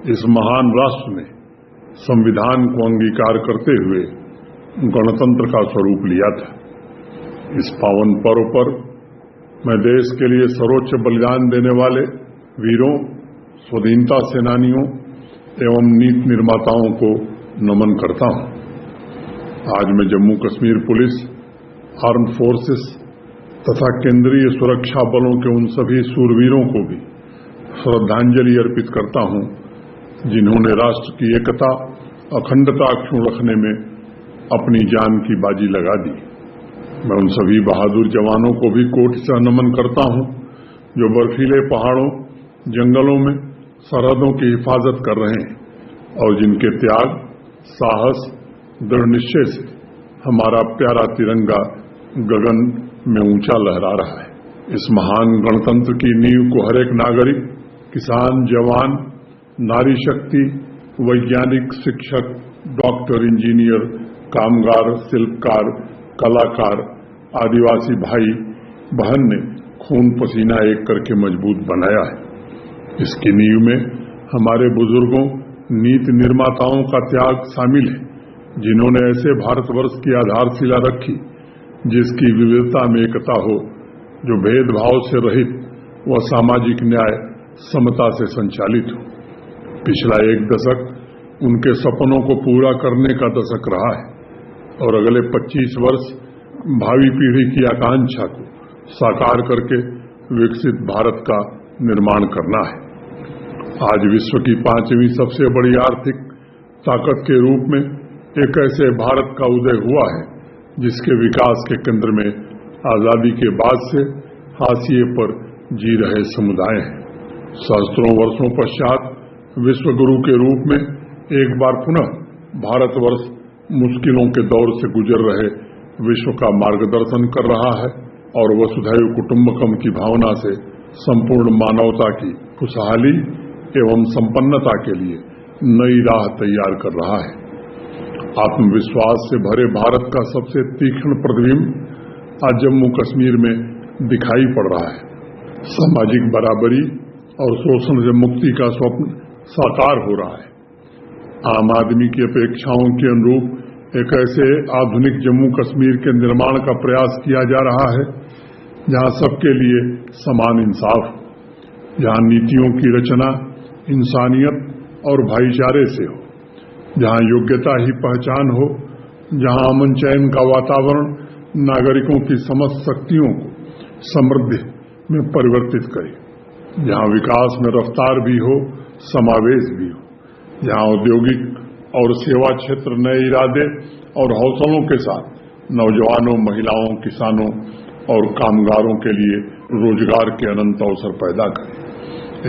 इस महान राष्ट्र ने संविधान को अंगीकार करते हुए गणतंत्र का स्वरूप लिया था। इस पावन पर्व पर मैं देश के लिए सर्वोच्च बलिदान देने वाले वीरों, स्वाधीनता सेनानियों एवं नीति निर्माताओं को नमन करता हूं। आज मैं Jammu Kashmir police, armed forces तथा केंद्रीय सुरक्षा बलों के उन सभी शूरवीरों को भी श्रद्धांजलि अर्पित करता हूं जिन्होंने राष्ट्र की एकता, अखंडता अक्षुण्ण रखने में अपनी जान की बाजी लगा दी। मैं उन सभी बहादुर जवानों को भी कोटि से नमन करता हूं जो बर्फीले पहाड़ों, जंगलों में सरहदों की हिफाजत कर रहे हैं और जिनके त्याग, साहस, दृढ़ निश्चय से हमारा प्यारा तिरंगा गगन में ऊंचा लहरा रहा है। इस महान गणतंत्र की नींव को हर एक नागरिक, किसान, जवान, नारी शक्ति, वैज्ञानिक, शिक्षक, डॉक्टर, इंजीनियर, कामगार, शिल्पकार, कलाकार, आदिवासी भाई बहन ने खून पसीना एक करके मजबूत बनाया है। इसकी नींव में हमारे बुजुर्गों, नीति निर्माताओं का त्याग शामिल है जिन्होंने ऐसे भारतवर्ष की आधारशिला रखी जिसकी विविधता में एकता हो, जो भेदभाव से रहित व सामाजिक न्याय, समता से संचालित हो। पिछला एक दशक उनके सपनों को पूरा करने का दशक रहा है और अगले 25 वर्ष भावी पीढ़ी की आकांक्षा को साकार करके विकसित भारत का निर्माण करना है। आज विश्व की 5वीं सबसे बड़ी आर्थिक ताकत के रूप में एक ऐसे भारत का उदय हुआ है जिसके विकास के केंद्र में आजादी के बाद से हाशिए पर जी रहे समुदाय हैं। सहस्त्रों वर्षों पश्चात विश्व गुरु के रूप में एक बार पुनः भारतवर्ष मुश्किलों के दौर से गुजर रहे विश्व का मार्गदर्शन कर रहा है और वसुधैव कुटुंबकम की भावना से संपूर्ण मानवता की खुशहाली एवं संपन्नता के लिए नई राह तैयार कर रहा है। आत्मविश्वास से भरे भारत का सबसे तीक्ष्ण प्रतिबिंब आज जम्मू कश्मीर में दिखाई पड़ रहा है। सामाजिक बराबरी और शोषण से मुक्ति का स्वप्न साकार हो रहा है। आम आदमी की अपेक्षाओं के अनुरूप एक ऐसे आधुनिक जम्मू कश्मीर के निर्माण का प्रयास किया जा रहा है जहां सबके लिए समान इंसाफ, जहां नीतियों की रचना इंसानियत और भाईचारे से हो, जहां योग्यता ही पहचान हो, जहां अमन चैन का वातावरण नागरिकों की समस्त शक्तियों को समृद्धि में परिवर्तित करे, जहां विकास में रफ्तार भी हो, समावेश भी हो, जहां औद्योगिक और सेवा क्षेत्र नए इरादे और हौसलों के साथ नौजवानों, महिलाओं, किसानों और कामगारों के लिए रोजगार के अनंत अवसर पैदा करें।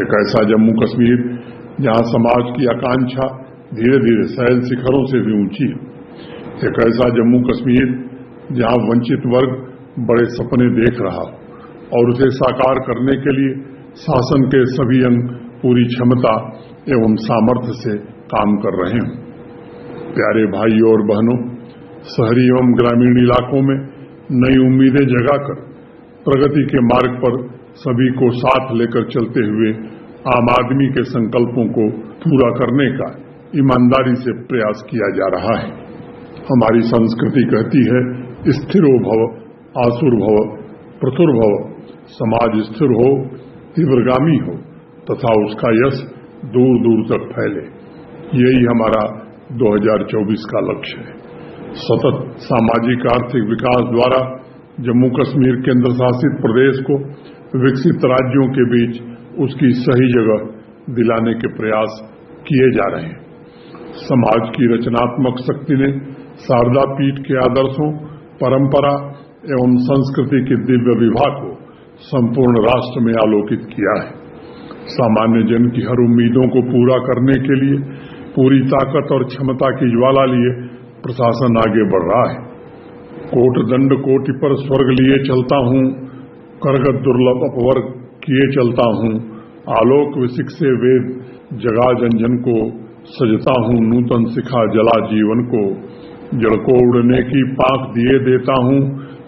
एक ऐसा जम्मू कश्मीर जहां समाज की आकांक्षा धीरे धीरे शैल शिखरों से भी ऊंची है। एक ऐसा जम्मू कश्मीर जहां वंचित वर्ग बड़े सपने देख रहा हो और उसे साकार करने के लिए शासन के सभी अंग पूरी क्षमता एवं सामर्थ्य से काम कर रहे हैं। प्यारे भाइयों और बहनों, शहरी एवं ग्रामीण इलाकों में नई उम्मीदें जगाकर प्रगति के मार्ग पर सभी को साथ लेकर चलते हुए आम आदमी के संकल्पों को पूरा करने का ईमानदारी से प्रयास किया जा रहा है। हमारी संस्कृति कहती है, स्थिरो भव, आसुर भव, प्रथुर भव। समाज स्थिर हो, तीव्रगामी हो तथा उसका यश दूर दूर तक फैले, यही हमारा 2024 का लक्ष्य है। सतत सामाजिक आर्थिक विकास द्वारा जम्मू कश्मीर केंद्र शासित प्रदेश को विकसित राज्यों के बीच उसकी सही जगह दिलाने के प्रयास किए जा रहे हैं। समाज की रचनात्मक शक्ति ने शारदा पीठ के आदर्शों, परंपरा एवं संस्कृति की दिव्य विभा को संपूर्ण राष्ट्र में आलोकित किया है। सामान्य जन की हर उम्मीदों को पूरा करने के लिए पूरी ताकत और क्षमता की ज्वाला लिए प्रशासन आगे बढ़ रहा है। कोट दंड कोटि पर स्वर्ग लिए चलता हूं, करगत दुर्लभ अपवर्ग किए चलता हूं, आलोक विसिक से वेद जगा जन जन को, सजता हूं नूतन शिखा जला जीवन को, जड़ को उड़ने की पांख दिए देता हूं,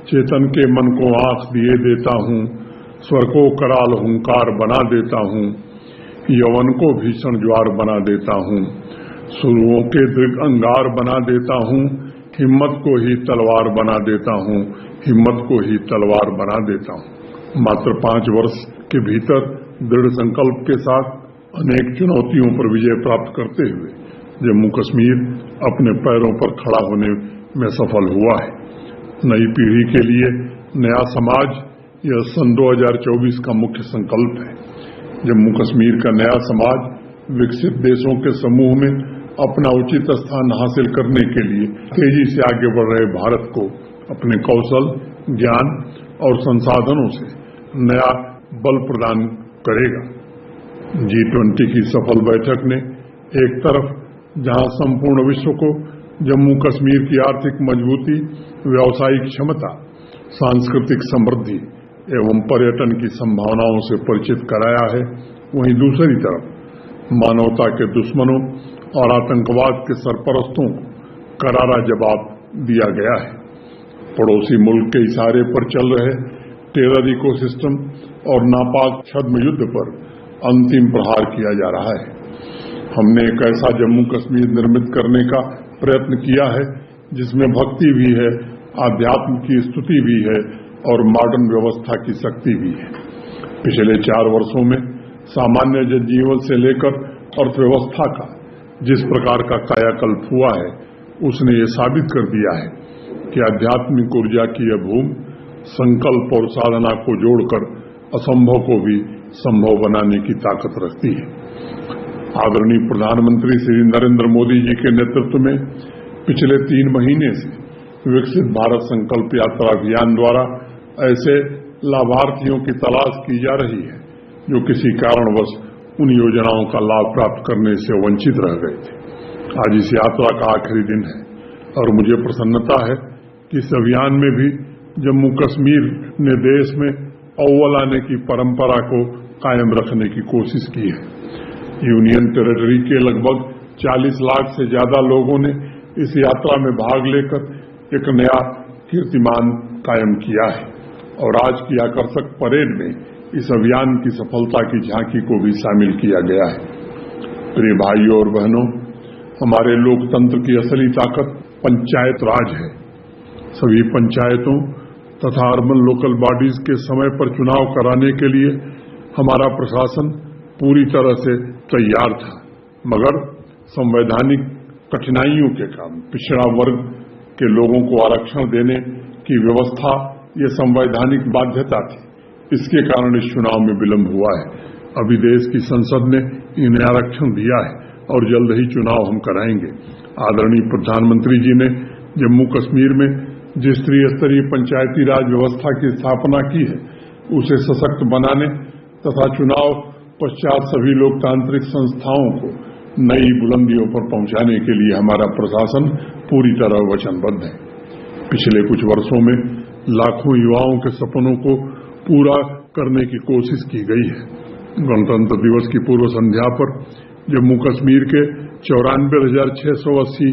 चेतन के मन को आंख दिए देता हूं, स्वर को कराल हुंकार बना देता हूं, यवन को भीषण ज्वार बना देता हूँ, शुरुओं के दृढ़ अंगार बना देता हूँ, हिम्मत को ही तलवार बना देता हूँ, हिम्मत को ही तलवार बना देता हूँ। मात्र 5 वर्ष के भीतर दृढ़ संकल्प के साथ अनेक चुनौतियों पर विजय प्राप्त करते हुए जम्मू कश्मीर अपने पैरों पर खड़ा होने में सफल हुआ है। नई पीढ़ी के लिए नया समाज यह सन 2024 का मुख्य संकल्प है। जम्मू कश्मीर का नया समाज विकसित देशों के समूह में अपना उचित स्थान हासिल करने के लिए तेजी से आगे बढ़ रहे भारत को अपने कौशल, ज्ञान और संसाधनों से नया बल प्रदान करेगा। G20 की सफल बैठक ने एक तरफ जहां संपूर्ण विश्व को जम्मू कश्मीर की आर्थिक मजबूती, व्यावसायिक क्षमता, सांस्कृतिक समृद्धि एवं पर्यटन की संभावनाओं से परिचित कराया है, वहीं दूसरी तरफ मानवता के दुश्मनों और आतंकवाद के सरपरस्तों को करारा जवाब दिया गया है। पड़ोसी मुल्क के इशारे पर चल रहे टेरर इकोसिस्टम और नापाक छद्म युद्ध पर अंतिम प्रहार किया जा रहा है। हमने एक ऐसा जम्मू कश्मीर निर्मित करने का प्रयत्न किया है जिसमें भक्ति भी है, आध्यात्म की स्तुति भी है और मॉडर्न व्यवस्था की शक्ति भी है। पिछले 4 वर्षों में सामान्य जनजीवन से लेकर अर्थव्यवस्था का जिस प्रकार का कायाकल्प हुआ है, उसने ये साबित कर दिया है कि आध्यात्मिक ऊर्जा की यह भूमि संकल्प और साधना को जोड़कर असंभव को भी संभव बनाने की ताकत रखती है। आदरणीय प्रधानमंत्री श्री नरेंद्र मोदी जी के नेतृत्व में पिछले 3 महीने से विकसित भारत संकल्प यात्रा अभियान द्वारा ऐसे लाभार्थियों की तलाश की जा रही है जो किसी कारणवश उन योजनाओं का लाभ प्राप्त करने से वंचित रह गए थे। आज इस यात्रा का आखिरी दिन है और मुझे प्रसन्नता है कि इस अभियान में भी जम्मू कश्मीर ने देश में अव्वल आने की परंपरा को कायम रखने की कोशिश की है। यूनियन टेरिटरी के लगभग 40 लाख से ज्यादा लोगों ने इस यात्रा में भाग लेकर एक नया कीर्तिमान कायम किया है और आज की आकर्षक परेड में इस अभियान की सफलता की झांकी को भी शामिल किया गया है। प्रिय भाइयों और बहनों, हमारे लोकतंत्र की असली ताकत पंचायत राज है। सभी पंचायतों तथा अर्बन लोकल बॉडीज के समय पर चुनाव कराने के लिए हमारा प्रशासन पूरी तरह से तैयार था, मगर संवैधानिक कठिनाइयों के कारण पिछड़ा वर्ग के लोगों को आरक्षण देने की व्यवस्था ये संवैधानिक बाध्यता थी। इसके कारण इस चुनाव में विलंब हुआ है। अभी देश की संसद ने इन्हें आरक्षण दिया है और जल्द ही चुनाव हम कराएंगे। आदरणीय प्रधानमंत्री जी ने जम्मू कश्मीर में जिस त्रिस्तरीय पंचायती राज व्यवस्था की स्थापना की है, उसे सशक्त बनाने तथा चुनाव पश्चात सभी लोकतांत्रिक संस्थाओं को नई बुलंदियों पर पहुंचाने के लिए हमारा प्रशासन पूरी तरह वचनबद्ध है। पिछले कुछ वर्षों में लाखों युवाओं के सपनों को पूरा करने की कोशिश की गई है। गणतंत्र दिवस की पूर्व संध्या पर जम्मू कश्मीर के 94,680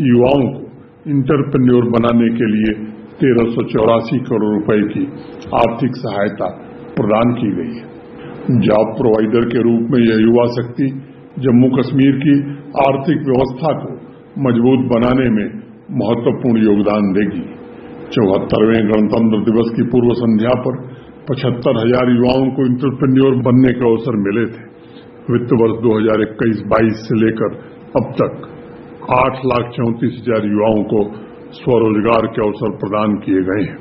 युवाओं को इंटरप्रेन्योर बनाने के लिए 1384 करोड़ रुपए की आर्थिक सहायता प्रदान की गई है। जॉब प्रोवाइडर के रूप में यह युवा शक्ति जम्मू कश्मीर की आर्थिक व्यवस्था को मजबूत बनाने में महत्वपूर्ण योगदान देगी। 74वें गणतंत्र दिवस की पूर्व संध्या पर 75,000 युवाओं को इंटरप्रेन्योर बनने के अवसर मिले थे। वित्त वर्ष 2021-22 से लेकर अब तक 8,34,000 युवाओं को स्वरोजगार के अवसर प्रदान किए गए हैं।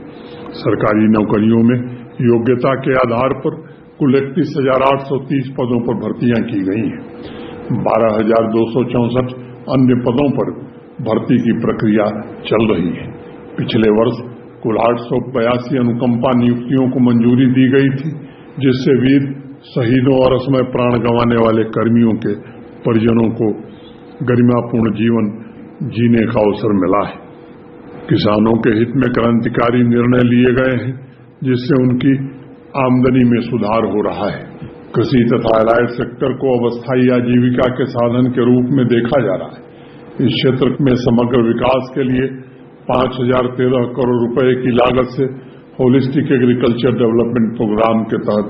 सरकारी नौकरियों में योग्यता के आधार पर कुल 31,830 पदों पर भर्तियां की गई हैं। 12,264 अन्य पदों पर भर्ती की प्रक्रिया चल रही है। पिछले वर्ष कुल 882 अनुकंपा नियुक्तियों को मंजूरी दी गई थी, जिससे वीर शहीदों और असमय प्राण गंवाने वाले कर्मियों के परिजनों को गरिमापूर्ण जीवन जीने का अवसर मिला है। किसानों के हित में क्रांतिकारी निर्णय लिए गए हैं, जिससे उनकी आमदनी में सुधार हो रहा है। कृषि तथा एलाइड सेक्टर को अब स्थायी आजीविका के साधन के रूप में देखा जा रहा है। इस क्षेत्र में समग्र विकास के लिए 5,013 करोड़ रुपए की लागत से होलिस्टिक एग्रीकल्चर डेवलपमेंट प्रोग्राम के तहत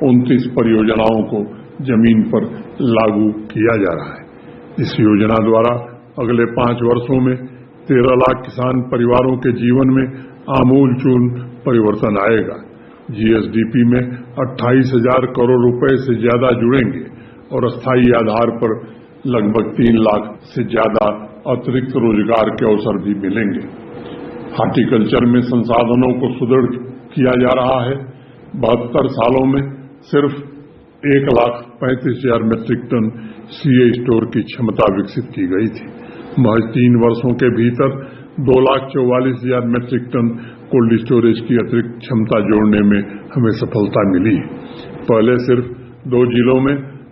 29 परियोजनाओं को जमीन पर लागू किया जा रहा है। इस योजना द्वारा अगले 5 वर्षों में 13 लाख किसान परिवारों के जीवन में आमूलचूल परिवर्तन आएगा। जीएसडीपी में 28,000 करोड़ रुपए से ज्यादा जुड़ेंगे और अस्थायी आधार पर लगभग 3 लाख से ज्यादा अतिरिक्त रोजगार के अवसर भी मिलेंगे। हार्टिकल्चर में संसाधनों को सुदृढ़ किया जा रहा है। 72 सालों में सिर्फ 1,35,000 मीट्रिक टन सीए स्टोर की क्षमता विकसित की गई थी। महज 3 वर्षों के भीतर 2,44,000 मीट्रिक टन कोल्ड स्टोरेज की अतिरिक्त क्षमता जोड़ने में हमें सफलता मिली है। पहले सिर्फ 2 जिलों में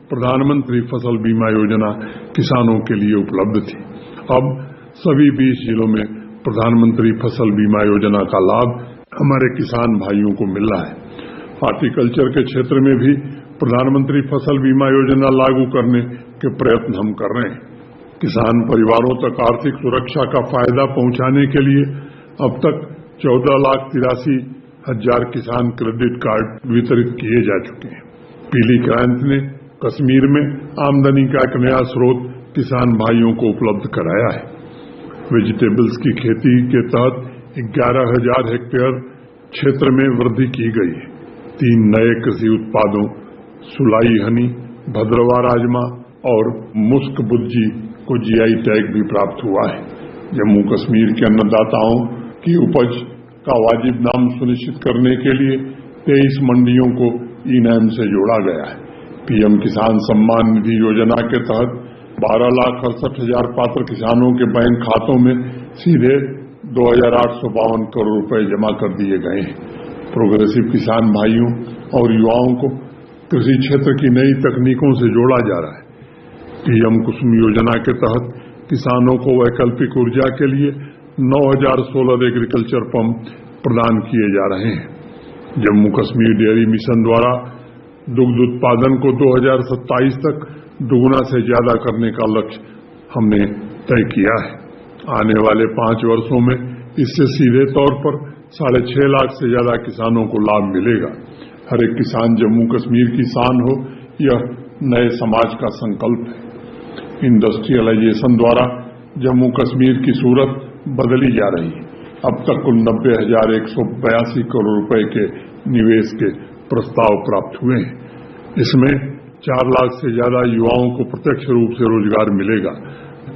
प्रधानमंत्री फसल बीमा योजना किसानों के लिए उपलब्ध थी। अब सभी 20 जिलों में प्रधानमंत्री फसल बीमा योजना का लाभ हमारे किसान भाइयों को मिल रहा है। हॉर्टिकल्चर के क्षेत्र में भी प्रधानमंत्री फसल बीमा योजना लागू करने के प्रयत्न हम कर रहे हैं। किसान परिवारों तक आर्थिक सुरक्षा का फायदा पहुंचाने के लिए अब तक 14,83,000 किसान क्रेडिट कार्ड वितरित किए जा चुके हैं। पीली क्रांति ने कश्मीर में आमदनी का एक नया स्रोत किसान भाइयों को उपलब्ध कराया है। वेजिटेबल्स की खेती के तहत 11,000 हेक्टेयर क्षेत्र में वृद्धि की गई है। 3 नए कृषि उत्पादों सुलाई हनी, भद्रवा राजमा और मुस्क बुज्जी को जीआई टैग भी प्राप्त हुआ है। जम्मू कश्मीर के अन्नदाताओं की उपज का वाजिब दाम सुनिश्चित करने के लिए 23 मंडियों को ई-नैम से जोड़ा गया है। पीएम किसान सम्मान निधि योजना के तहत 12,68,000 पात्र किसानों के बैंक खातों में सीधे 2,852 करोड़ रुपए जमा कर दिए गए हैं। प्रोग्रेसिव किसान भाइयों और युवाओं को कृषि क्षेत्र की नई तकनीकों से जोड़ा जा रहा है। पीएम कुसुम योजना के तहत किसानों को वैकल्पिक ऊर्जा के लिए 9,000 सोलर एग्रीकल्चर पंप प्रदान किए जा रहे हैं। जम्मू कश्मीर डेयरी मिशन द्वारा दुग्ध उत्पादन को 2027 तक दुगुना से ज्यादा करने का लक्ष्य हमने तय किया है। आने वाले 5 वर्षों में इससे सीधे तौर पर 6.5 लाख से ज्यादा किसानों को लाभ मिलेगा। हर एक किसान जम्मू कश्मीर की शान हो, यह नए समाज का संकल्प है। इंडस्ट्रियलाइजेशन द्वारा जम्मू कश्मीर की सूरत बदली जा रही है। अब तक कुल 90,182 करोड़ रुपए के निवेश के प्रस्ताव प्राप्त हुए हैं। इसमें 4 लाख से ज्यादा युवाओं को प्रत्यक्ष रूप से रोजगार मिलेगा।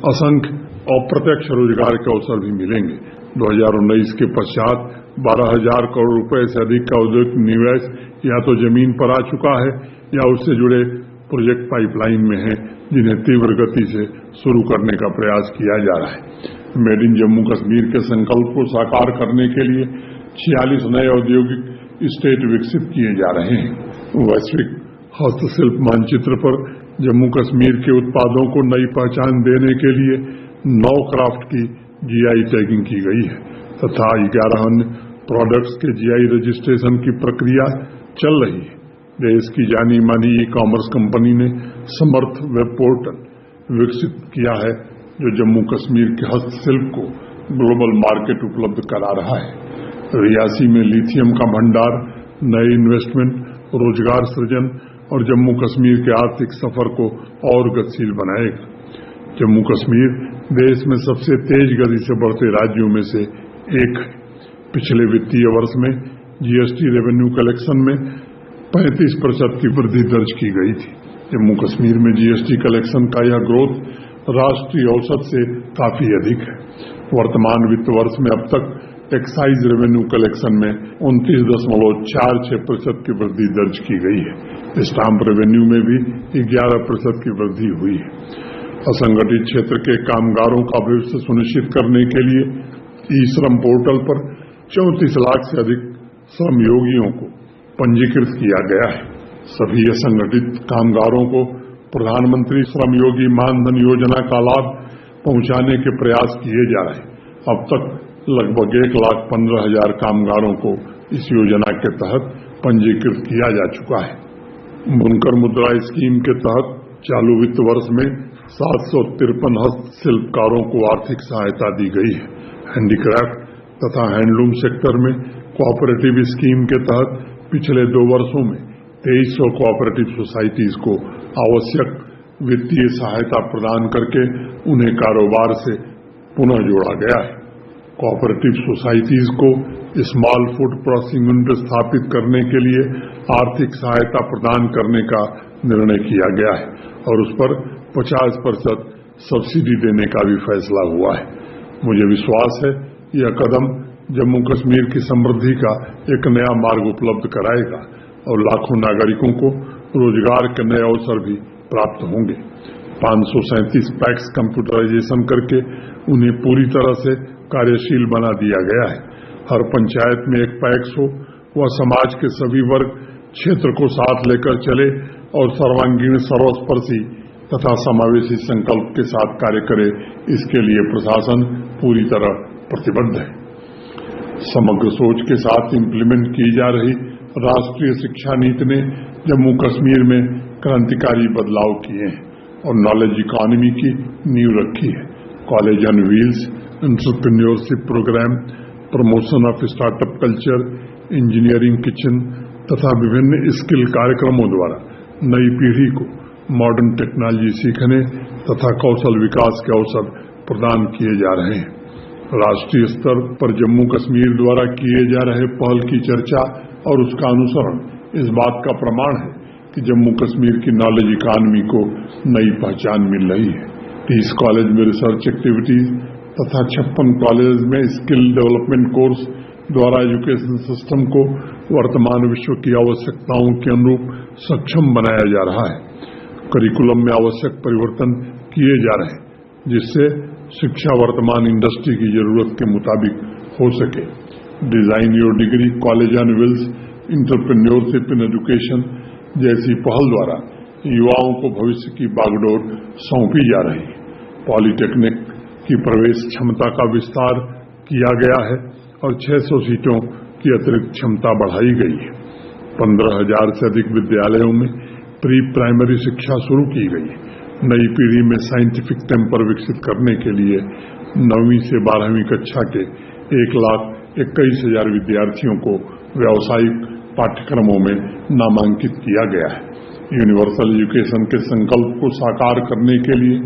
असंख्य अप्रत्यक्ष रोजगार के अवसर भी मिलेंगे। 2019 के पश्चात 12,000 करोड़ रुपए से अधिक का औद्योगिक निवेश या तो जमीन पर आ चुका है या उससे जुड़े प्रोजेक्ट पाइपलाइन में है, जिन्हें तीव्र गति से शुरू करने का प्रयास किया जा रहा है। मेड इन जम्मू कश्मीर के संकल्प को साकार करने के लिए 46 नए औद्योगिक स्टेट विकसित किए जा रहे हैं। वैश्विक हस्तशिल्प मानचित्र पर जम्मू कश्मीर के उत्पादों को नई पहचान देने के लिए 9 क्राफ्ट की जीआई टैगिंग की गई है तथा 11 अन्य प्रोडक्ट्स के जीआई रजिस्ट्रेशन की प्रक्रिया चल रही है। देश की जानी मानी ई-कॉमर्स कंपनी ने समर्थ वेब पोर्टल विकसित किया है, जो जम्मू कश्मीर के हस्तशिल्प को ग्लोबल मार्केट उपलब्ध करा रहा है। रियासी में लिथियम का भंडार नए इन्वेस्टमेंट, रोजगार सृजन और जम्मू कश्मीर के आर्थिक सफर को और गतिशील बनाएगा। जम्मू कश्मीर देश में सबसे तेज गति से बढ़ते राज्यों में से एक है। पिछले वित्तीय वर्ष में जीएसटी रेवेन्यू कलेक्शन में 35% की वृद्धि दर्ज की गई थी। जम्मू कश्मीर में जीएसटी कलेक्शन का यह ग्रोथ राष्ट्रीय औसत से काफी अधिक है। वर्तमान वित्त वर्ष में अब तक एक्साइज रेवेन्यू कलेक्शन में 29.46% की वृद्धि दर्ज की गई है। स्टाम्प रेवेन्यू में भी 11% की वृद्धि हुई है। असंगठित क्षेत्र के कामगारों का भविष्य सुनिश्चित करने के लिए ई श्रम पोर्टल पर 34 लाख से अधिक श्रमयोगियों को पंजीकृत किया गया है। सभी असंगठित कामगारों को प्रधानमंत्री श्रमयोगी मानधन योजना का लाभ पहुंचाने के प्रयास किए जा रहे हैं। अब तक लगभग 1,15,000 कामगारों को इस योजना के तहत पंजीकृत किया जा चुका है। बुनकर मुद्रा स्कीम के तहत चालू वित्त वर्ष में 753 हस्तशिल्पकारों को आर्थिक सहायता दी गई है। हैंडीक्राफ्ट तथा हैंडलूम सेक्टर में कोऑपरेटिव स्कीम के तहत पिछले 2 वर्षों में 2300 कोऑपरेटिव सोसाइटीज को आवश्यक वित्तीय सहायता प्रदान करके उन्हें कारोबार से पुनः जोड़ा गया है। कोऑपरेटिव सोसाइटीज को स्मॉल फूड प्रोसेसिंग यूनिट स्थापित करने के लिए आर्थिक सहायता प्रदान करने का निर्णय किया गया है और उस पर 50% सब्सिडी देने का भी फैसला हुआ है। मुझे विश्वास है यह कदम जम्मू कश्मीर की समृद्धि का एक नया मार्ग उपलब्ध कराएगा और लाखों नागरिकों को रोजगार के नए अवसर भी प्राप्त होंगे। 537 पैक्स कंप्यूटराइजेशन करके उन्हें पूरी तरह से कार्यशील बना दिया गया है। हर पंचायत में एक पैक्स हो, वह समाज के सभी वर्ग क्षेत्र को साथ लेकर चले और सर्वांगीण सर्वस्पर्शी तथा समावेशी संकल्प के साथ कार्य करे, इसके लिए प्रशासन पूरी तरह प्रतिबद्ध है। समग्र सोच के साथ इम्प्लीमेंट की जा रही राष्ट्रीय शिक्षा नीति ने जम्मू कश्मीर में क्रांतिकारी बदलाव किए हैं और नॉलेज इकोनॉमी की नींव रखी है। College on wheels, entrepreneurship programme, promotion of startup culture, engineering kitchen तथा विभिन्न स्किल कार्यक्रमों द्वारा नई पीढ़ी को मॉडर्न टेक्नोलॉजी सीखने तथा कौशल विकास के अवसर प्रदान किए जा रहे हैं। राष्ट्रीय स्तर पर जम्मू कश्मीर द्वारा किए जा रहे पहल की चर्चा और उसका अनुसरण इस बात का प्रमाण है कि जम्मू कश्मीर की नॉलेज इकोनॉमी को नई पहचान मिल रही है। 30 कॉलेज में रिसर्च एक्टिविटीज तथा 56 कॉलेज में स्किल डेवलपमेंट कोर्स द्वारा एजुकेशन सिस्टम को वर्तमान विश्व की आवश्यकताओं के अनुरूप सक्षम बनाया जा रहा है। करिकुलम में आवश्यक परिवर्तन किए जा रहे हैं जिससे शिक्षा वर्तमान इंडस्ट्री की जरूरत के मुताबिक हो सके। Design your degree, college on wheels, entrepreneurship in education जैसी पहल द्वारा युवाओं को भविष्य की बागडोर सौंपी जा रही है। पॉलिटेक्निक की प्रवेश क्षमता का विस्तार किया गया है और 600 सीटों की अतिरिक्त क्षमता बढ़ाई गई है। 15,000 से अधिक विद्यालयों में प्री प्राइमरी शिक्षा शुरू की गई है। नई पीढ़ी में साइंटिफिक टेम्पर विकसित करने के लिए 9वीं से 12वीं कक्षा के 1,21,000 विद्यार्थियों को व्यावसायिक पाठ्यक्रमों में नामांकित किया गया है। यूनिवर्सल एजुकेशन के संकल्प को साकार करने के लिए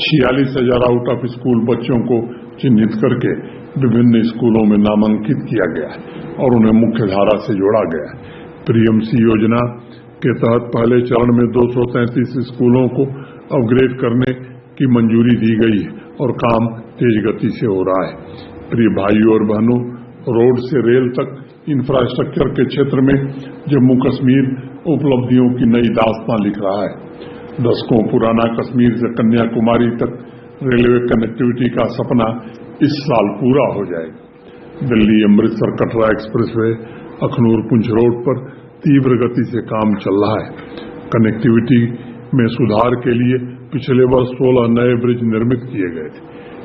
46,000 आउट ऑफ स्कूल बच्चों को चिन्हित करके विभिन्न स्कूलों में नामांकित किया गया है और उन्हें मुख्य धारा से जोड़ा गया है। पीएमसी योजना के तहत पहले चरण में 233 स्कूलों को अपग्रेड करने की मंजूरी दी गई है और काम तेज गति से हो रहा है। प्रिय भाइयों और बहनों, रोड से रेल तक इंफ्रास्ट्रक्चर के क्षेत्र में जम्मू कश्मीर उपलब्धियों की नई दास्तां लिख रहा है। दशकों पुराना कश्मीर से कन्याकुमारी तक रेलवे कनेक्टिविटी का सपना इस साल पूरा हो जाएगा। दिल्ली अमृतसर कटरा एक्सप्रेसवे अखनूर पुंछ रोड पर तीव्र गति से काम चल रहा है। कनेक्टिविटी में सुधार के लिए पिछले वर्ष 16 नए ब्रिज निर्मित किए गए थे।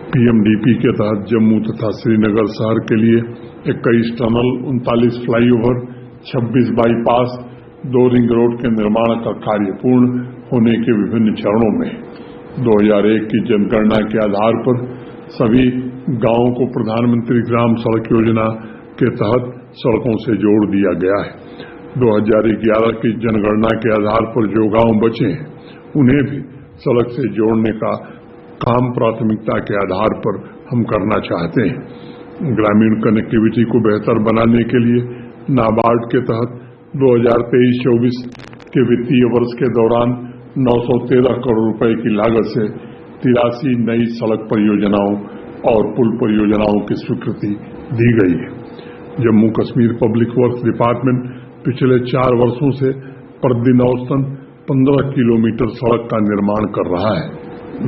पीएमडीपी के तहत जम्मू तथा श्रीनगर शहर के लिए 21 tunnel, 39 flyover, 26 bypass, 2 ring road के निर्माण का कार्य पूर्ण होने के विभिन्न चरणों में 2001 की जनगणना के आधार पर सभी गांवों को प्रधानमंत्री ग्राम सड़क योजना के तहत सड़कों से जोड़ दिया गया है। 2011 की जनगणना के आधार पर जो गांव बचे हैं उन्हें भी सड़क से जोड़ने का काम प्राथमिकता के आधार पर हम करना चाहते हैं। ग्रामीण कनेक्टिविटी को बेहतर बनाने के लिए नाबार्ड के तहत 2023-24 के वित्तीय वर्ष के दौरान 913 करोड़ रुपए की लागत से 83 नई सड़क परियोजनाओं और पुल परियोजनाओं की स्वीकृति दी गई है। Jammu Kashmir public works department पिछले 4 वर्षों से प्रतिदिन औसतन 15 किलोमीटर सड़क का निर्माण कर रहा है।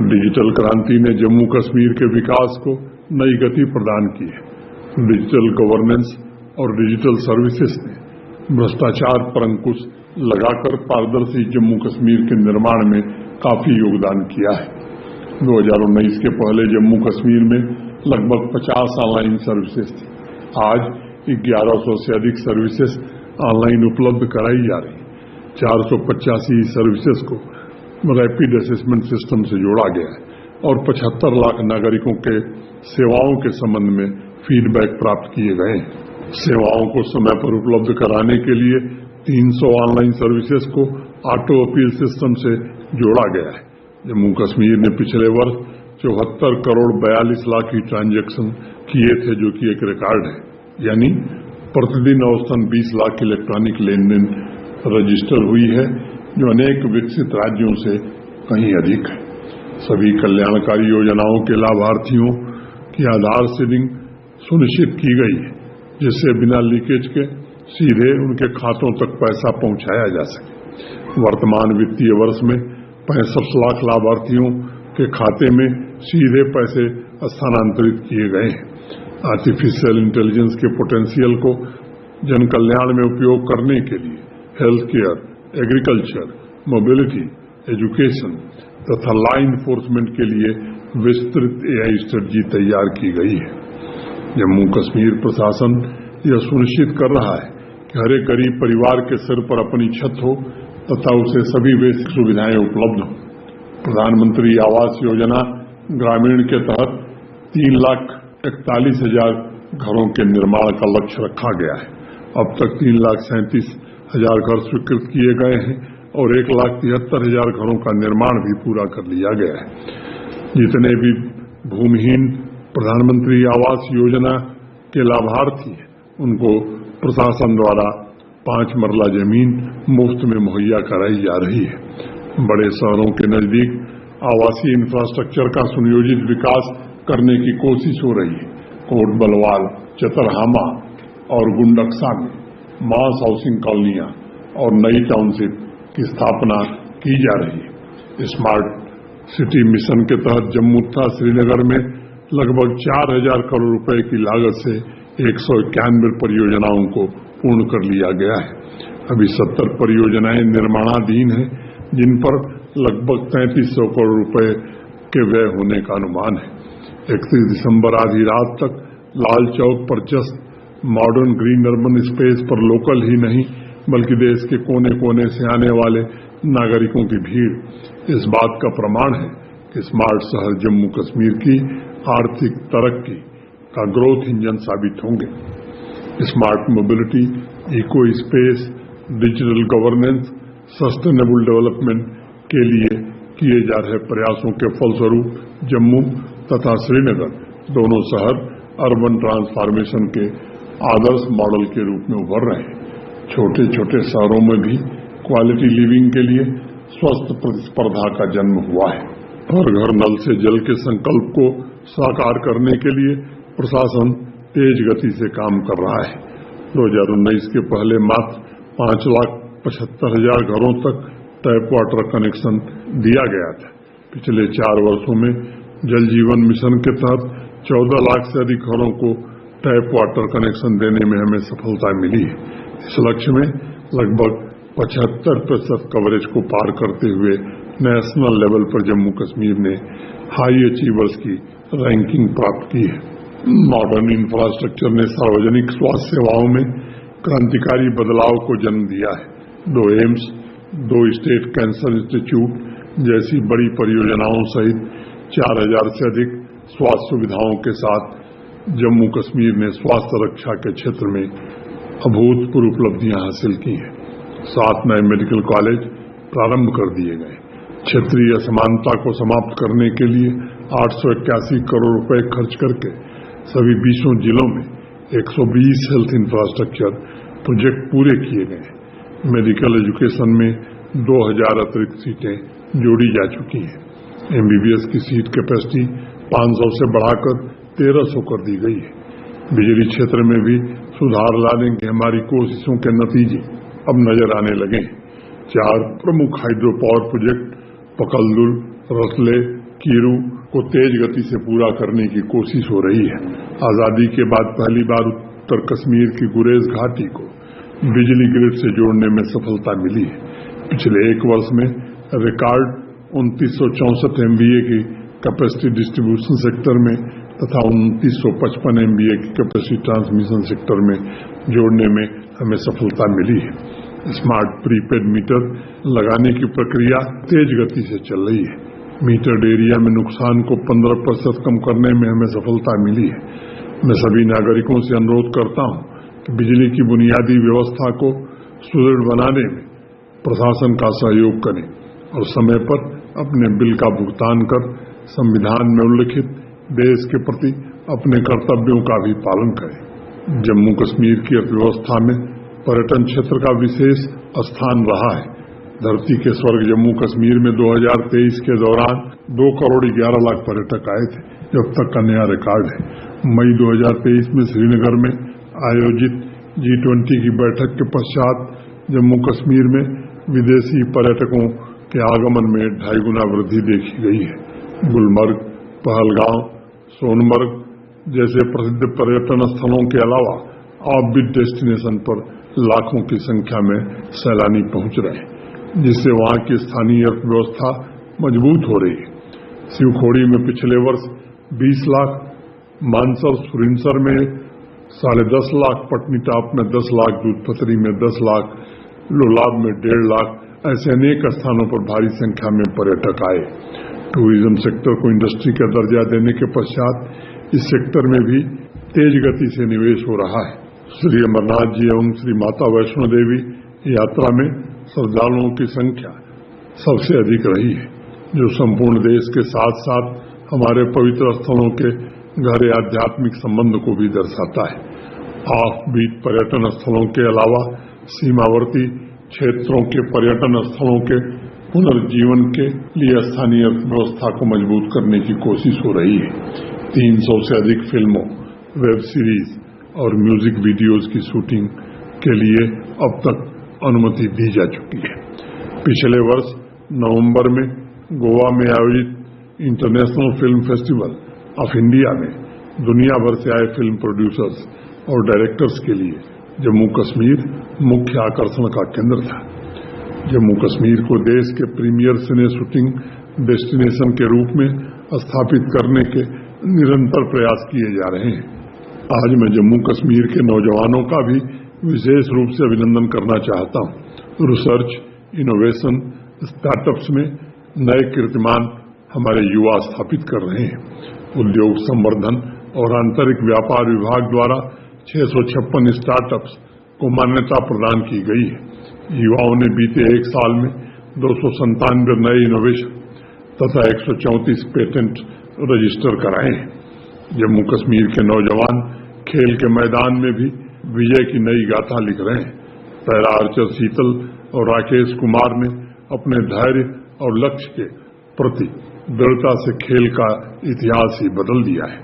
डिजिटल क्रांति ने जम्मू कश्मीर के विकास को नई गति प्रदान की है। डिजिटल गवर्नेंस और डिजिटल सर्विसेज ने भ्रष्टाचार पर अंकुश लगाकर पारदर्शी जम्मू कश्मीर के निर्माण में काफी योगदान किया है। 2019 के पहले जम्मू कश्मीर में लगभग 50 ऑनलाइन सर्विसेज थी। आज 1100 से अधिक सर्विसेज ऑनलाइन उपलब्ध कराई जा रही। 485 सर्विसेज को रैपिड असेसमेंट सिस्टम से जोड़ा गया है और 75 लाख नागरिकों के सेवाओं के संबंध में फीडबैक प्राप्त किए गए हैं। सेवाओं को समय पर उपलब्ध कराने के लिए 300 ऑनलाइन सर्विसेज को ऑटो अपील सिस्टम से जोड़ा गया है। जम्मू कश्मीर ने पिछले वर्ष 74 करोड़ 42 लाख की ट्रांजैक्शन किए थे, जो कि एक रिकॉर्ड है। यानी प्रतिदिन औसतन 20 लाख इलेक्ट्रॉनिक लेन देन रजिस्टर हुई है, जो अनेक विकसित राज्यों से कहीं अधिक है। सभी कल्याणकारी योजनाओं के लाभार्थियों की आधार सीडिंग सुनिश्चित की गई है, जिससे बिना लीकेज के सीधे उनके खातों तक पैसा पहुंचाया जा सके। वर्तमान वित्तीय वर्ष में 65 लाख लाभार्थियों के खाते में सीधे पैसे स्थानांतरित किए गए हैं। आर्टिफिशियल इंटेलिजेंस के पोटेंशियल को जन कल्याण में उपयोग करने के लिए health care, agriculture, mobility, education तथा लॉ इन्फोर्समेंट के लिए विस्तृत AI स्ट्रेटजी तैयार की गई है। जम्मू कश्मीर प्रशासन यह सुनिश्चित कर रहा है कि हर एक गरीब परिवार के सिर पर अपनी छत हो तथा उसे सभी बेसिक सुविधाएं उपलब्ध हों। प्रधानमंत्री आवास योजना ग्रामीण के तहत 3,41,000 घरों के निर्माण का लक्ष्य रखा गया है। अब तक 3,37,000 घर स्वीकृत किए गए हैं और 1,73,000 घरों का निर्माण भी पूरा कर लिया गया है। जितने भी भूमिहीन प्रधानमंत्री आवास योजना के लाभार्थी हैं, उनको प्रशासन द्वारा 5 मरला जमीन मुफ्त में मुहैया कराई जा रही है। बड़े शहरों के नजदीक आवासीय इंफ्रास्ट्रक्चर का सुनियोजित विकास करने की कोशिश हो रही है। कोट बलवाल, चतरहामा और गुंडक्सा में मास हाउसिंग कॉलोनियां और नई टाउनशिप की स्थापना की जा रही है। स्मार्ट सिटी मिशन के तहत जम्मू तथा श्रीनगर में लगभग 4,000 करोड़ रुपए की लागत से 191 परियोजनाओं को पूर्ण कर लिया गया है। अभी 70 परियोजनाएं निर्माणाधीन हैं, जिन पर लगभग 3,300 करोड़ रुपए के व्यय होने का अनुमान है। 31 दिसंबर आधी रात तक लाल चौक पर just modern green urban space पर लोकल ही नहीं बल्कि देश के कोने कोने से आने वाले नागरिकों की भीड़ इस बात का प्रमाण है कि स्मार्ट शहर जम्मू कश्मीर की आर्थिक तरक्की का ग्रोथ इंजन साबित होंगे। Smart mobility, echo space, digital governance, sustainable development के लिए किए जा रहे प्रयासों के फलस्वरूप जम्मू तथा श्रीनगर दोनों शहर अर्बन ट्रांसफॉर्मेशन के आदर्श मॉडल के रूप में उभर रहे हैं। छोटे छोटे शहरों में भी क्वालिटी लिविंग के लिए स्वस्थ प्रतिस्पर्धा का जन्म हुआ है। हर घर नल से जल के संकल्प को साकार करने के लिए प्रशासन तेज गति से काम कर रहा है। 2019 के पहले मात्र 5,75,000 घरों तक टैप वाटर कनेक्शन दिया गया था। पिछले 4 वर्षों में जल जीवन मिशन के तहत 14 लाख से अधिक घरों को टैप वाटर कनेक्शन देने में हमें सफलता मिली है। इस लक्ष्य में लगभग 75% कवरेज को पार करते हुए नेशनल लेवल पर जम्मू कश्मीर ने हाई अचीवर्स की रैंकिंग प्राप्त की है। मॉडर्न इंफ्रास्ट्रक्चर ने सार्वजनिक स्वास्थ्य सेवाओं में क्रांतिकारी बदलाव को जन्म दिया है। 2 एम्स, 2 स्टेट कैंसर इंस्टीट्यूट जैसी बड़ी परियोजनाओं सहित 4,000 से अधिक स्वास्थ्य सुविधाओं के साथ जम्मू कश्मीर ने स्वास्थ्य रक्षा के क्षेत्र में अभूतपूर्व उपलब्धियां हासिल की हैं। 7 नए मेडिकल कॉलेज प्रारंभ कर दिए गए। क्षेत्रीय असमानता को समाप्त करने के लिए 881 करोड़ रुपए खर्च करके सभी 20 जिलों में 120 हेल्थ इंफ्रास्ट्रक्चर प्रोजेक्ट पूरे किए गए। मेडिकल एजुकेशन में 2,000 अतिरिक्त सीटें जोड़ी जा चुकी हैं। MBBS की सीट कैपेसिटी 500 से बढ़ाकर 1,300 कर दी गई है। बिजली क्षेत्र में भी सुधार लाने की हमारी कोशिशों के नतीजे अब नजर आने लगे। 4 प्रमुख hydro power project Pakaldul, रसले, Kiru को तेज गति से पूरा करने की कोशिश हो रही है। आजादी के बाद पहली बार उत्तर कश्मीर की गुरेज घाटी को बिजली ग्रिड से जोड़ने में सफलता मिली है। पिछले 1 वर्ष में रिकॉर्ड 2964 MVA की कैपेसिटी डिस्ट्रीब्यूशन सेक्टर में तथा 2955 MVA की कैपेसिटी ट्रांसमिशन सेक्टर में जोड़ने में हमें सफलता मिली है। स्मार्ट प्रीपेड मीटर लगाने की प्रक्रिया तेज गति से चल रही है। मीटर्ड एरिया में नुकसान को 15% कम करने में हमें सफलता मिली है। मैं सभी नागरिकों से अनुरोध करता हूं कि बिजली की बुनियादी व्यवस्था को सुदृढ़ बनाने में प्रशासन का सहयोग करें और समय पर अपने बिल का भुगतान कर संविधान में उल्लिखित देश के प्रति अपने कर्तव्यों का भी पालन करें। जम्मू कश्मीर की अर्थव्यवस्था में पर्यटन क्षेत्र का विशेष स्थान रहा है। धरती के स्वर्ग जम्मू कश्मीर में 2023 के दौरान 2 करोड़ 11 लाख पर्यटक आए थे, जो अब तक का नया रिकॉर्ड है। मई 2023 में श्रीनगर में आयोजित G20 की बैठक के पश्चात जम्मू कश्मीर में विदेशी पर्यटकों के आगमन में 2.5 गुना वृद्धि देखी गई है। गुलमर्ग, पहलगांव, सोनमर्ग जैसे प्रसिद्ध पर्यटन स्थलों के अलावा ऑफबीट डेस्टिनेशन पर लाखों की संख्या में सैलानी पहुंच रहे हैं, जिससे वहां की स्थानीय अर्थव्यवस्था मजबूत हो रही है। शिवखोड़ी में पिछले वर्ष 20 लाख, मानसर सुरिनसर में 10.5 लाख, पटनीटॉप में 10 लाख, दूधपथरी में 10 लाख, लोलाब में 1.5 लाख, ऐसे अनेक स्थानों पर भारी संख्या में पर्यटक आए। टूरिज्म सेक्टर को इंडस्ट्री का दर्जा देने के पश्चात इस सेक्टर में भी तेज गति से निवेश हो रहा है। श्री अमरनाथ जी एवं श्री माता वैष्णो देवी यात्रा में श्रद्धालुओं की संख्या सबसे अधिक रही है, जो संपूर्ण देश के साथ साथ हमारे पवित्र स्थलों के गहरे आध्यात्मिक संबंध को भी दर्शाता है। ऑफ-बीट पर्यटन स्थलों के अलावा सीमावर्ती क्षेत्रों के पर्यटन स्थलों के पुनर्जीवन के लिए स्थानीय अर्थव्यवस्था को मजबूत करने की कोशिश हो रही है। 300 से अधिक फिल्मों, वेब सीरीज और म्यूजिक वीडियोज की शूटिंग के लिए अब तक अनुमति दी जा चुकी है। पिछले वर्ष नवंबर में गोवा में आयोजित international film festival of India में दुनिया भर से आए फिल्म प्रोड्यूसर्स और डायरेक्टर्स के लिए जम्मू कश्मीर मुख्य आकर्षण का केंद्र था। जम्मू कश्मीर को देश के प्रीमियर सिने शूटिंग डेस्टिनेशन के रूप में स्थापित करने के निरंतर प्रयास किए जा रहे हैं। आज मैं जम्मू कश्मीर के नौजवानों का भी विशेष रूप से अभिनंदन करना चाहता हूं। रिसर्च, इनोवेशन, स्टार्टअप्स में नए कीर्तिमान हमारे युवा स्थापित कर रहे हैं। उद्योग संवर्धन और आंतरिक व्यापार विभाग द्वारा 656 स्टार्टअप्स को मान्यता प्रदान की गई है। युवाओं ने बीते 1 साल में 297 नए इनोवेशन तथा 134 पेटेंट रजिस्टर कराए हैं। जम्मू कश्मीर के नौजवान खेल के मैदान में भी विजय की नई गाथा लिख रहे हैं। पैरा आर्चर शीतल और राकेश कुमार ने अपने धैर्य और लक्ष्य के प्रति दृढ़ता से खेल का इतिहास ही बदल दिया है।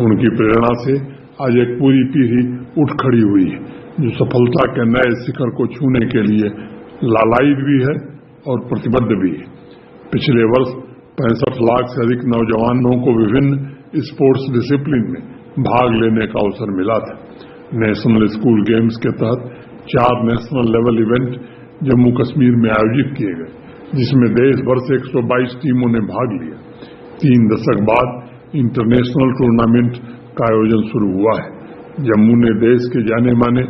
उनकी प्रेरणा से आज एक पूरी पीढ़ी उठ खड़ी हुई है, जो सफलता के नए शिखर को छूने के लिए लालायित भी है और प्रतिबद्ध भी है। पिछले वर्ष 65 लाख से अधिक नौजवानों को विभिन्न स्पोर्ट्स डिसिप्लिन में भाग लेने का अवसर मिला था। नेशनल स्कूल गेम्स के तहत 4 national level event Jammu Kashmir में आयोजित किए गए, जिसमें देश भर से 122 टीमों ने भाग लिया। 3 दशक बाद इंटरनेशनल टूर्नामेंट का आयोजन शुरू हुआ है। जम्मू ने देश के जाने माने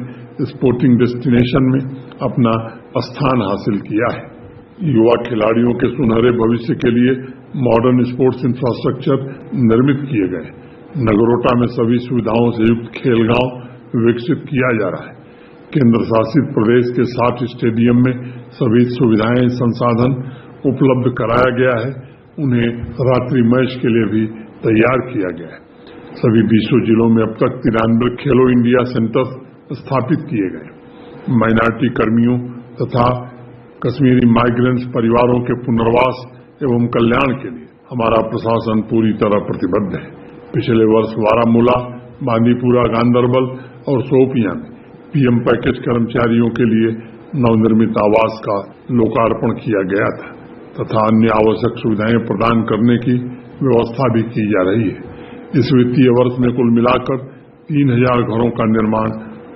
स्पोर्टिंग डेस्टिनेशन में अपना स्थान हासिल किया है। युवा खिलाड़ियों के सुनहरे भविष्य के लिए मॉडर्न स्पोर्ट्स इंफ्रास्ट्रक्चर निर्मित किए गए। नगरोटा में सभी सुविधाओं से युक्त खेल गांव विकसित किया जा रहा है। केंद्र शासित प्रदेश के 60 स्टेडियम में सभी सुविधाएं संसाधन उपलब्ध कराया गया है। उन्हें रात्रि मैच के लिए भी तैयार किया गया है। सभी 20 जिलों में अब तक 93 खेलो इंडिया सेंटर स्थापित किए गए। माइनॉरिटी कर्मियों तथा कश्मीरी माइग्रेंट्स परिवारों के पुनर्वास एवं कल्याण के लिए हमारा प्रशासन पूरी तरह प्रतिबद्ध है। पिछले वर्ष बारामूला, बांदीपुरा, गांदरबल और शोपियां में पीएम पैकेज कर्मचारियों के लिए नवनिर्मित आवास का लोकार्पण किया गया था तथा अन्य आवश्यक सुविधाएं प्रदान करने की व्यवस्था भी की जा रही है। इस वित्तीय वर्ष में कुल मिलाकर 3000 घरों का निर्माण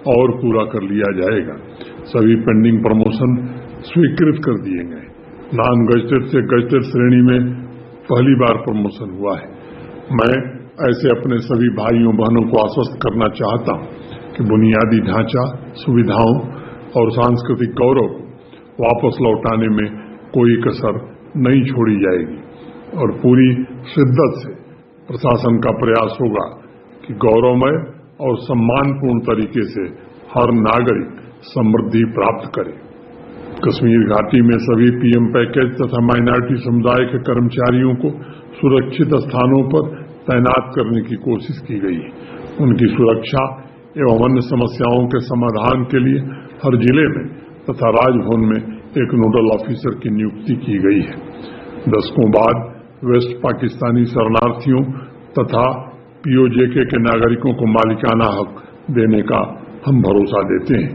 और पूरा कर लिया जाएगा। सभी पेंडिंग प्रमोशन स्वीकृत कर दिए गए। नॉन गजेटेड से गजेटेड श्रेणी में पहली बार प्रमोशन हुआ है। मैं ऐसे अपने सभी भाइयों बहनों को आश्वस्त करना चाहता हूं कि बुनियादी ढांचा, सुविधाओं और सांस्कृतिक गौरव को वापस लौटाने में कोई कसर नहीं छोड़ी जाएगी और पूरी शिद्दत से प्रशासन का प्रयास होगा कि गौरवमय और सम्मानपूर्ण तरीके से हर नागरिक समृद्धि प्राप्त करे। कश्मीर घाटी में सभी पीएम पैकेज तथा माइनॉरिटी समुदाय के कर्मचारियों को सुरक्षित स्थानों पर तैनात करने की कोशिश की गई है। उनकी सुरक्षा एवं अन्य समस्याओं के समाधान के लिए हर जिले में तथा राजभवन में एक नोडल ऑफिसर की नियुक्ति की गई है। दशकों बाद वेस्ट पाकिस्तानी शरणार्थियों तथा पीओजेके के नागरिकों को मालिकाना हक देने का हम भरोसा देते हैं।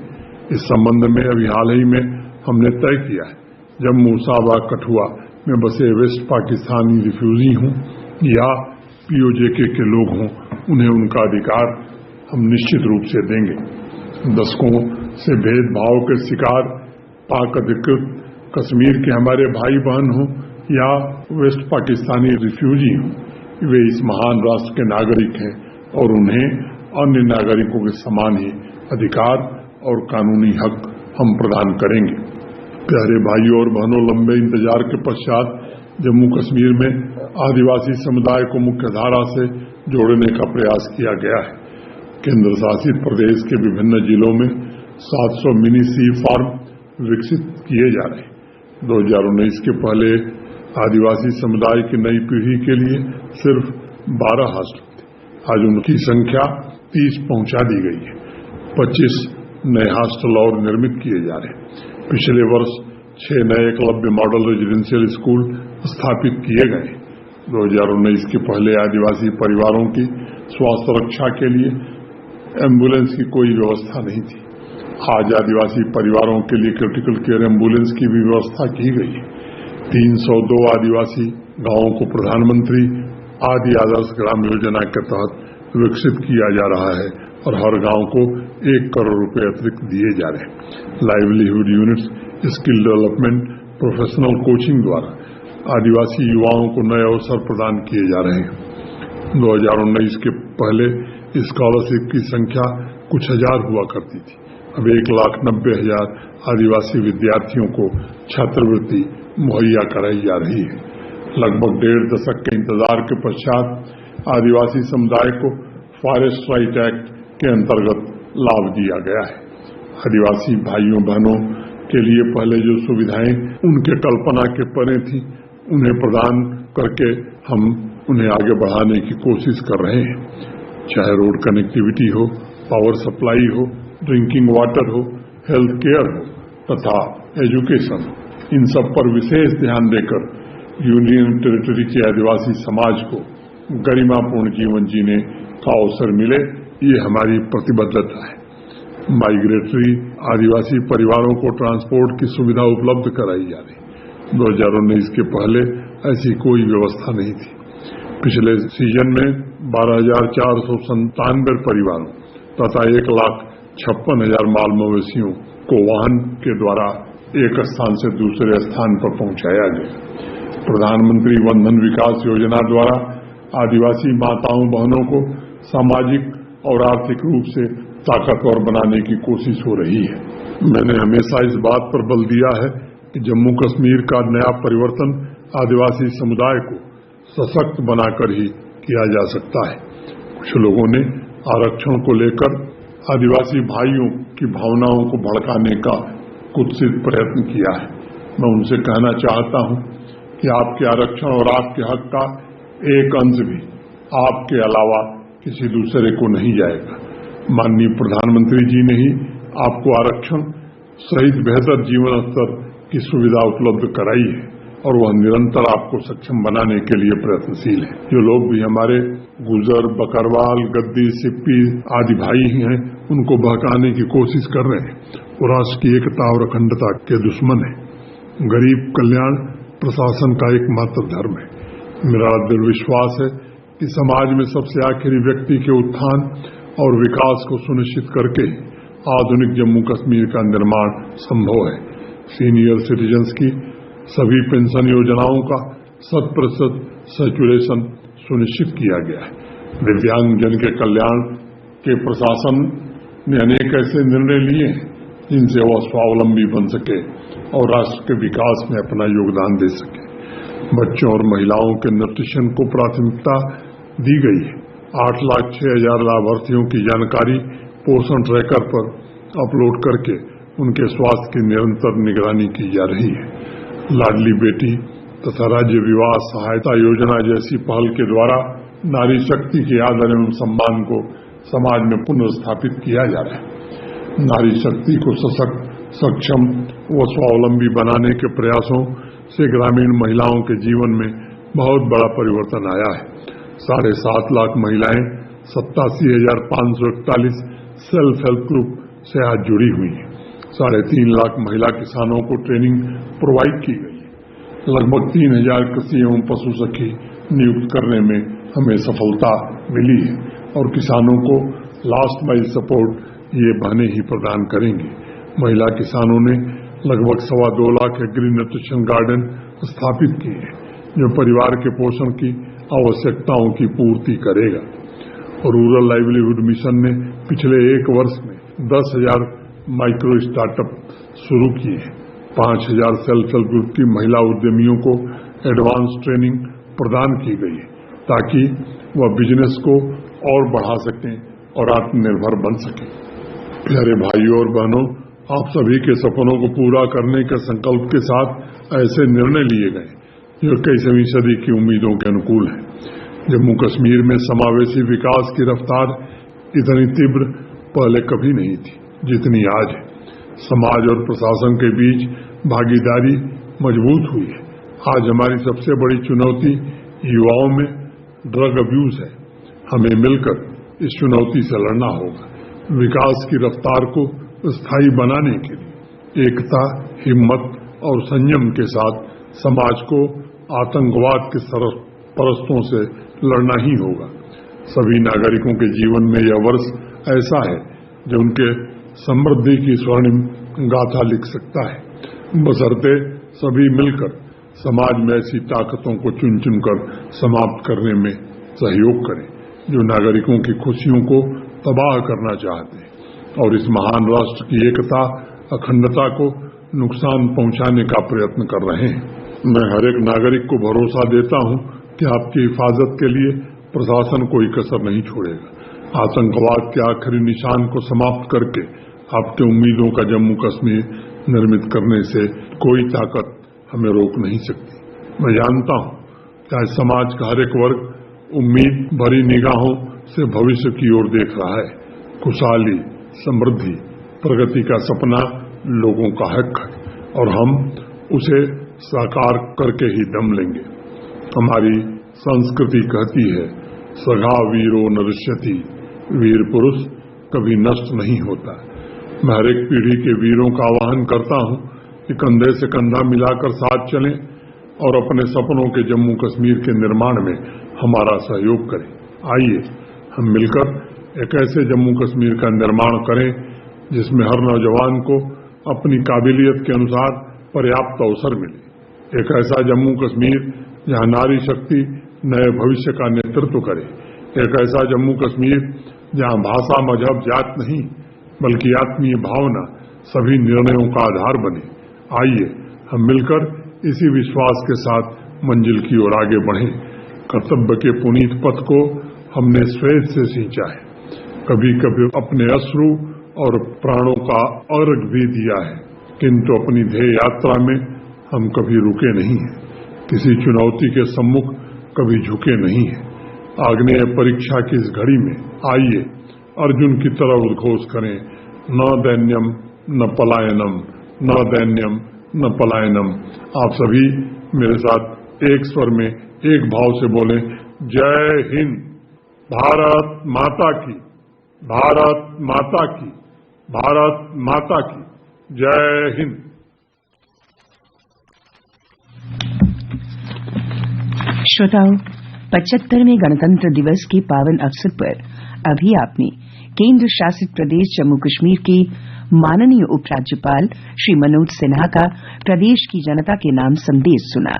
इस संबंध में अभी हाल ही में हमने तय किया है, जम्मू साबा कठुआ में बसे वेस्ट पाकिस्तानी रिफ्यूजी हों या पीओजेके के लोग हों, उन्हें उनका अधिकार हम निश्चित रूप से देंगे। दशकों से भेदभाव के शिकार पाक अधिकृत कश्मीर के हमारे भाई बहन हों या वेस्ट पाकिस्तानी रिफ्यूजी हों, वे इस महान राष्ट्र के नागरिक हैं और उन्हें अन्य नागरिकों के समान ही अधिकार और कानूनी हक हम प्रदान करेंगे। प्यारे भाइयों और बहनों, लंबे इंतजार के पश्चात जम्मू कश्मीर में आदिवासी समुदाय को मुख्यधारा से जोड़ने का प्रयास किया गया है। केंद्र शासित प्रदेश के विभिन्न जिलों में 700 मिनी सी फार्म विकसित किए जा रहे हैं। 2019 के पहले आदिवासी समुदाय की नई पीढ़ी के लिए सिर्फ 12 हॉस्टल थे। आज उनकी संख्या 30 पहुंचा दी गई है। 25 नए हॉस्टल और निर्मित किए जा रहे हैं। पिछले वर्ष 6 नए एकलव्य मॉडल रेजिडेंशियल स्कूल स्थापित किए गए। 2019 के पहले आदिवासी परिवारों की स्वास्थ्य रक्षा के लिए एम्बुलेंस की कोई व्यवस्था नहीं थी। आज आदिवासी परिवारों के लिए क्रिटिकल केयर एम्बुलेंस की भी व्यवस्था की गई है। 302 आदिवासी गांवों को प्रधानमंत्री आदि आदर्श ग्राम योजना के तहत विकसित किया जा रहा है और हर गांव को 1 करोड़ रुपए अतिरिक्त दिए जा रहे हैं। Livelihood units, skill development, professional coaching द्वारा आदिवासी युवाओं को नए अवसर प्रदान किए जा रहे हैं। 2019 के पहले स्कॉलरशिप की संख्या कुछ हजार हुआ करती थी। अब 1,90,000 आदिवासी विद्यार्थियों को छात्रवृत्ति मुहैया कराई जा रही है। लगभग 1.5 दशक के इंतजार के पश्चात आदिवासी समुदाय को फॉरेस्ट राइट एक्ट के अंतर्गत लाभ दिया गया है। आदिवासी भाइयों बहनों के लिए पहले जो सुविधाएं उनके कल्पना के परे थी, उन्हें प्रदान करके हम उन्हें आगे बढ़ाने की कोशिश कर रहे हैं। चाहे रोड कनेक्टिविटी हो, पावर सप्लाई हो, ड्रिंकिंग वाटर हो, हेल्थ केयर हो तथा एजुकेशन, इन सब पर विशेष ध्यान देकर यूनियन टेरिटरी के आदिवासी समाज को गरिमापूर्ण जीवन जीने का अवसर मिले, ये हमारी प्रतिबद्धता है। माइग्रेटरी आदिवासी परिवारों को ट्रांसपोर्ट की सुविधा उपलब्ध कराई जा रही। 2019 के पहले ऐसी कोई व्यवस्था नहीं थी। पिछले सीजन में 12,497 परिवारों तथा 1,56,000 माल मवेशियों को वाहन के द्वारा एक स्थान से दूसरे स्थान पर पहुंचाया गया। प्रधानमंत्री वन धन विकास योजना द्वारा आदिवासी माताओं बहनों को सामाजिक और आर्थिक रूप से ताकतवर बनाने की कोशिश हो रही है। मैंने हमेशा इस बात पर बल दिया है कि जम्मू कश्मीर का नया परिवर्तन आदिवासी समुदाय को सशक्त बनाकर ही किया जा सकता है। कुछ लोगों ने आरक्षण को लेकर आदिवासी भाइयों की भावनाओं को भड़काने का कुत्सित प्रयत्न किया है। मैं उनसे कहना चाहता हूं कि आपके आरक्षण और आपके हक का एक अंश भी आपके अलावा किसी दूसरे को नहीं जाएगा। माननीय प्रधानमंत्री जी ने ही आपको आरक्षण सहित बेहतर जीवन स्तर की सुविधा उपलब्ध कराई है और वह निरंतर आपको सक्षम बनाने के लिए प्रयत्नशील है। जो लोग भी हमारे गुजर, बकरवाल, गद्दी, सिप्पी आदि भाई हैं, उनको बहकाने की कोशिश कर रहे हैं, वो राष्ट्र की एकता और अखंडता के दुश्मन है। गरीब कल्याण प्रशासन का एकमात्र धर्म है। मेरा दृढ़ विश्वास है कि समाज में सबसे आखिरी व्यक्ति के उत्थान और विकास को सुनिश्चित करके आधुनिक जम्मू कश्मीर का निर्माण संभव है। सीनियर सिटीजन्स की सभी पेंशन योजनाओं का 100% सैचुरेशन सुनिश्चित किया गया है। दिव्यांगजन के कल्याण के प्रशासन ने अनेक ऐसे निर्णय लिए हैं जिनसे वह स्वावलंबी बन सके और राष्ट्र के विकास में अपना योगदान दे सके। बच्चों और महिलाओं के न्यूट्रिशन को प्राथमिकता दी गई है। 8,06,000 लाभार्थियों की जानकारी पोषण ट्रैकर पर अपलोड करके उनके स्वास्थ्य की निरंतर निगरानी की जा रही है। लाडली बेटी तथा राज्य विवाह सहायता योजना जैसी पहल के द्वारा नारी शक्ति के आदर एवं सम्मान को समाज में पुनर्स्थापित किया जा रहा है। नारी शक्ति को सशक्त, सक्षम व स्वावलंबी बनाने के प्रयासों से ग्रामीण महिलाओं के जीवन में बहुत बड़ा परिवर्तन आया है। 7.5 लाख महिलाएं 87,541 सेल्फ हेल्प ग्रुप से आज जुड़ी हुई है। 3.5 लाख महिला किसानों को ट्रेनिंग प्रोवाइड की गई है। लगभग 3,000 कृषि एवं पशु सखी नियुक्त करने में हमें सफलता मिली है और किसानों को लास्ट माइल सपोर्ट ये बहनें ही प्रदान करेंगी। महिला किसानों ने लगभग 2.25 लाख एग्री न्यूट्रिशन गार्डन स्थापित किए हैं, जो परिवार के पोषण की आवश्यकताओं की पूर्ति करेगा। रूरल लाइवलीहुड मिशन ने पिछले 1 वर्ष में 10,000 माइक्रो स्टार्टअप शुरू किए हैं। 5,000 सेल्फ हेल्प ग्रुप की महिला उद्यमियों को एडवांस ट्रेनिंग प्रदान की गई है ताकि वह बिजनेस को और बढ़ा सकें और आत्मनिर्भर बन सकें। प्यारे भाइयों और बहनों, आप सभी के सपनों को पूरा करने के संकल्प के साथ ऐसे निर्णय लिए गए जो 21वीं सदी की उम्मीदों के अनुकूल है। जम्मू कश्मीर में समावेशी विकास की रफ्तार इतनी तीव्र पहले कभी नहीं थी जितनी आज है। समाज और प्रशासन के बीच भागीदारी मजबूत हुई है। आज हमारी सबसे बड़ी चुनौती युवाओं में ड्रग अब्यूज है। हमें मिलकर इस चुनौती से लड़ना होगा। विकास की रफ्तार को स्थायी बनाने के लिए एकता, हिम्मत और संयम के साथ समाज को आतंकवाद के परस्तों से लड़ना ही होगा। सभी नागरिकों के जीवन में यह वर्ष ऐसा है जो उनके समृद्धि की स्वर्णिम गाथा लिख सकता है, बशर्ते सभी मिलकर समाज में ऐसी ताकतों को चुन चुनकर समाप्त करने में सहयोग करें जो नागरिकों की खुशियों को तबाह करना चाहते हैं और इस महान राष्ट्र की एकता, अखंडता को नुकसान पहुंचाने का प्रयत्न कर रहे हैं। मैं हर एक नागरिक को भरोसा देता हूं कि आपकी हिफाजत के लिए प्रशासन कोई कसर नहीं छोड़ेगा। आतंकवाद के आखिरी निशान को समाप्त करके आपके उम्मीदों का जम्मू कश्मीर निर्मित करने से कोई ताकत हमें रोक नहीं सकती। मैं जानता हूं कि आज समाज का हर एक वर्ग उम्मीद भरी निगाहों से भविष्य की ओर देख रहा है। खुशहाली, समृद्धि, प्रगति का सपना लोगों का हक है और हम उसे साकार करके ही दम लेंगे। हमारी संस्कृति कहती है, सघा वीरो नरिष्यति, वीर पुरुष कभी नष्ट नहीं होता। मैं हर एक पीढ़ी के वीरों का आह्वान करता हूं कि कंधे से कंधा मिलाकर साथ चलें और अपने सपनों के जम्मू कश्मीर के निर्माण में हमारा सहयोग करें। आइए हम मिलकर एक ऐसे जम्मू कश्मीर का निर्माण करें जिसमें हर नौजवान को अपनी काबिलियत के अनुसार पर्याप्त अवसर मिले। एक ऐसा जम्मू कश्मीर जहां नारी शक्ति नए भविष्य का नेतृत्व करे। एक ऐसा जम्मू कश्मीर जहां भाषा, मजहब, जात नहीं बल्कि आत्मीय भावना सभी निर्णयों का आधार बने। आइए हम मिलकर इसी विश्वास के साथ मंजिल की ओर आगे बढ़ें। कर्तव्य के पुनीत पथ को हमने श्वेत से सींचा है, कभी कभी अपने अश्रु और प्राणों का अर्घ भी दिया है, किंतु अपनी ध्येय यात्रा में हम कभी रुके नहीं हैं। किसी चुनौती के सम्मुख कभी झुके नहीं हैं। आग्नेय परीक्षा की इस घड़ी में आइए अर्जुन की तरह उद्घोष करें, न दैन्यम न पलायनम, न दैन्यम न पलायनम। आप सभी मेरे साथ एक स्वर में, एक भाव से बोलें, जय हिंद, भारत माता की, भारत माता की, भारत माता की, जय हिंद। श्रोताओं, 75वें गणतंत्र दिवस के पावन अवसर पर अभी आपने केंद्र शासित प्रदेश जम्मू कश्मीर के माननीय उपराज्यपाल श्री मनोज सिन्हा का प्रदेश की जनता के नाम संदेश सुना।